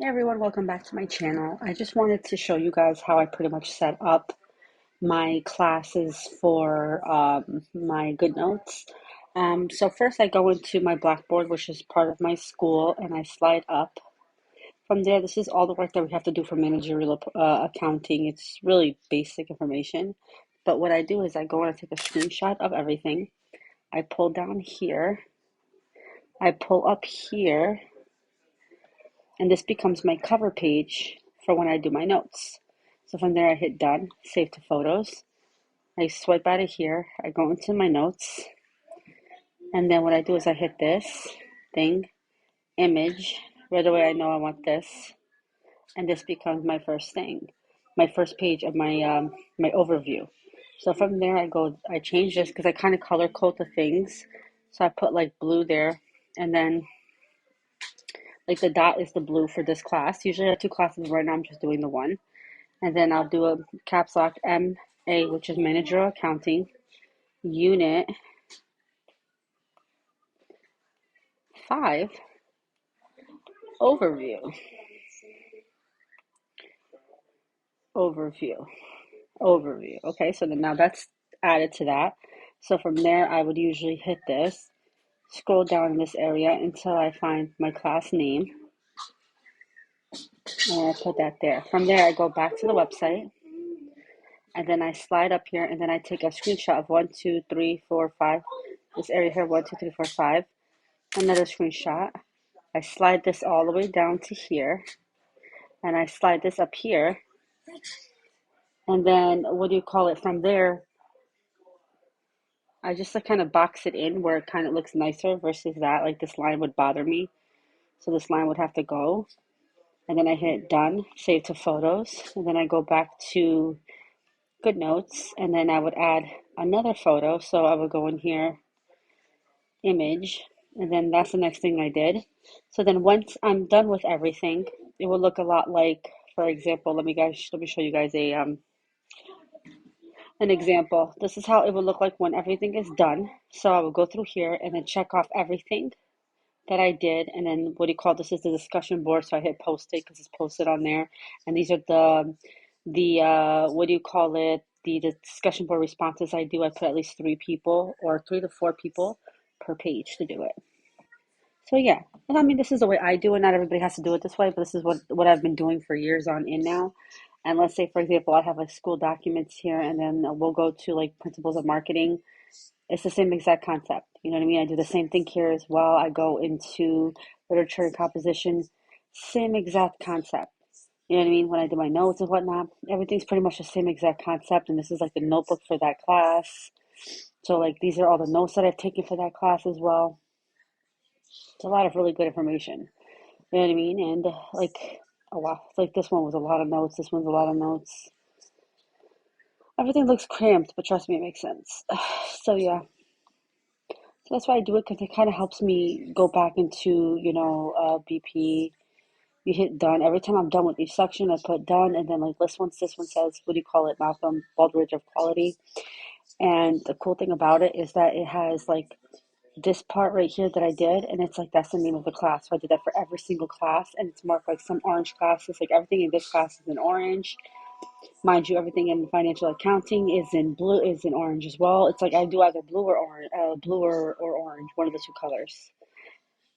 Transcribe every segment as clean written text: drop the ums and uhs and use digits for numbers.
Hey everyone, welcome back to my channel. I just wanted to show you guys how I pretty much set up my classes for my GoodNotes. So first I go into my Blackboard, which is part of my school, and I slide up. From there, this is all the work that we have to do for managerial accounting. It's really basic information. But what I do is I go and I take a screenshot of everything. I pull down here. I pull up here. And this becomes my cover page for when I do my notes. So from there, I hit done, save to photos. I swipe out of here. I go into my notes. And then what I do is I hit this thing, image. Right away, I know I want this. And this becomes my first thing, my first page of my overview. So from there, I change this because I kind of color code the things. So I put like blue there. And then like the dot is the blue for this class. Usually I have two classes. Right now I'm just doing the one. And then I'll do a caps lock MA, which is managerial accounting, unit 5, overview, overview, overview. Okay, so then now that's added to that. So from there, I would usually hit this, scroll down in this area until I find my class name, and I put that there. From there, I go back to the website, and then I slide up here, and then I take a screenshot of 1, 2, 3, 4, 5. This area here, 1, 2, 3, 4, 5. Another screenshot. I slide this all the way down to here, and I slide this up here, and then what do you call it from there? I just like kind of box it in where it kind of looks nicer versus that. Like this line would bother me, so this line would have to go. And then I hit done, save to photos, and then I go back to GoodNotes, and then I would add another photo. So I would go in here, image, and then that's the next thing I did. So then once I'm done with everything, it will look a lot like, for example, let me show you guys an example. This is how it would look like when everything is done. So I will go through here and then check off everything that I did, and then what do you call this is the discussion board. So I hit post it because it's posted on there, and these are the what do you call it? The discussion board responses I do. I put at least 3 people or 3 to 4 people per page to do it. So yeah, and I mean this is the way I do it. Not everybody has to do it this way, but this is what I've been doing for years on in now. And let's say, for example, I have like school documents here, and then we'll go to like principles of marketing. It's the same exact concept. You know what I mean? I do the same thing here as well. I go into literature and composition, same exact concept. You know what I mean? When I do my notes and whatnot, everything's pretty much the same exact concept. And this is like the notebook for that class. So like these are all the notes that I've taken for that class as well. It's a lot of really good information. You know what I mean? And like a lot, like this one was a lot of notes. This one's a lot of notes. Everything looks cramped, but trust me, it makes sense. So yeah, so that's why I do it because it kind of helps me go back into, BP. You hit done. Every time I'm done with each section, I put done, and then like this one says, what do you call it, Malcolm Baldridge of quality. And the cool thing about it is that it has like this part right here that I did, and it's like that's the name of the class. So I did that for every single class, and it's marked like some orange classes. Like everything in this class is in orange. Mind you, everything in financial accounting is in blue, is in orange as well. It's like I do either blue or orange, or orange, one of the two colors.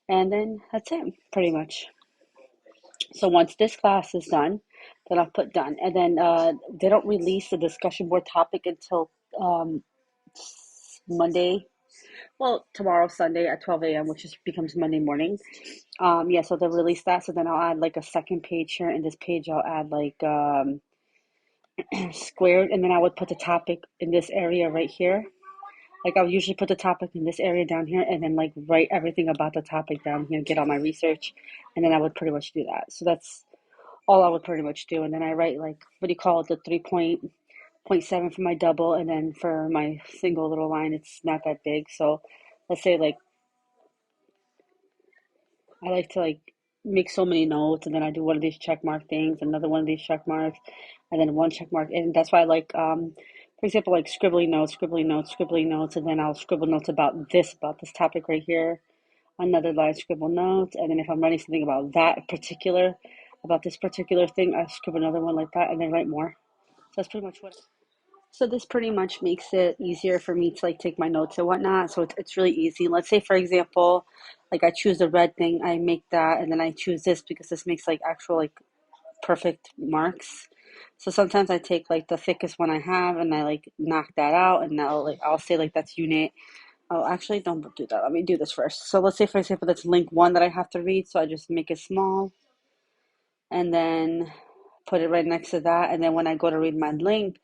And then that's it, pretty much. So once this class is done, then I'll put done. And then they don't release the discussion board topic until um, Monday. Well, tomorrow, Sunday at 12 a.m., which is becomes Monday morning. Yeah, so they'll release that. So then I'll add like a second page here. In this page, I'll add like squared, and then I would put the topic in this area right here. Like I would usually put the topic in this area down here, and then like write everything about the topic down here, get all my research, and then I would pretty much do that. So that's all I would pretty much do. And then I write like, what do you call it, the 3.7 for my double, and then for my single little line, it's not that big. So let's say like I like to like make so many notes, and then I do one of these check mark things, another one of these check marks, and then one check mark. And that's why I like, for example, like scribbling notes, scribbling notes, scribbling notes, and then I'll scribble notes about this topic right here. Another line, scribble notes, and then if I'm writing something about that particular about this particular thing, I scribble another one like that and then write more. So that's pretty much what. So this pretty much makes it easier for me to like take my notes and whatnot. So it's really easy. Let's say, for example, like I choose the red thing, I make that, and then I choose this because this makes like actual like perfect marks. So sometimes I take like the thickest one I have and I like knock that out, and I'll say like that's unit. Oh, actually, don't do that. Let me do this first. So let's say, for example, that's link one that I have to read. So I just make it small and then put it right next to that. And then when I go to read my link,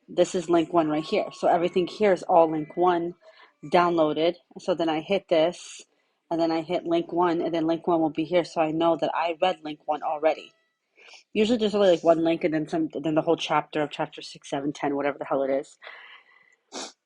this is link one right here. So everything here is all link one downloaded. So then I hit this and then I hit link one and then link one will be here. So I know that I read link one already. Usually there's only like one link and then the whole chapter of chapter 6, 7, 10, whatever the hell it is.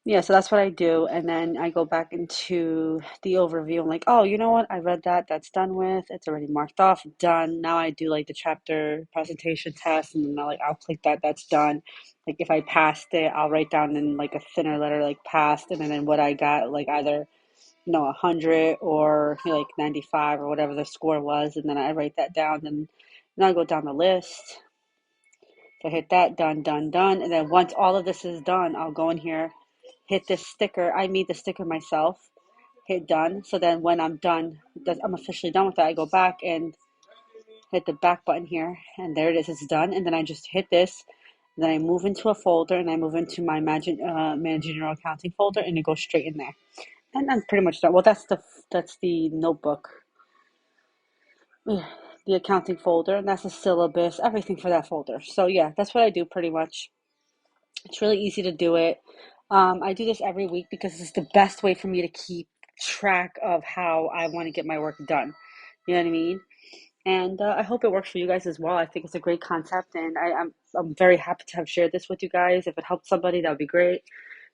Yeah, so that's what I do. And then I go back into the overview. I'm like, oh, you know what? I read that. That's done with. It's already marked off. Done. Now I do like the chapter presentation test. And then I'll click that. That's done. Like if I passed it, I'll write down in like a thinner letter, like passed. And then what I got, like either, 100 or like 95 or whatever the score was. And then I write that down. And then I go down the list. So I hit that, done, done, done. And then once all of this is done, I'll go in here, hit this sticker. I made the sticker myself, hit done. So then when I'm done, I'm officially done with that, I go back and hit the back button here. And there it is, it's done. And then I just hit this. And then I move into a folder and I move into my managerial accounting folder and it goes straight in there. And I'm pretty much done. Well, that's the notebook. Yeah, the accounting folder, and that's the syllabus, everything for that folder. So yeah, that's what I do pretty much. It's really easy to do it. I do this every week because it's the best way for me to keep track of how I want to get my work done. You know what I mean? And I hope it works for you guys as well. I think it's a great concept, and I'm very happy to have shared this with you guys. If it helped somebody, that would be great.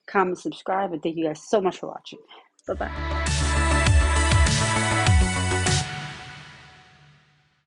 Comment, subscribe, and thank you guys so much for watching. Bye bye.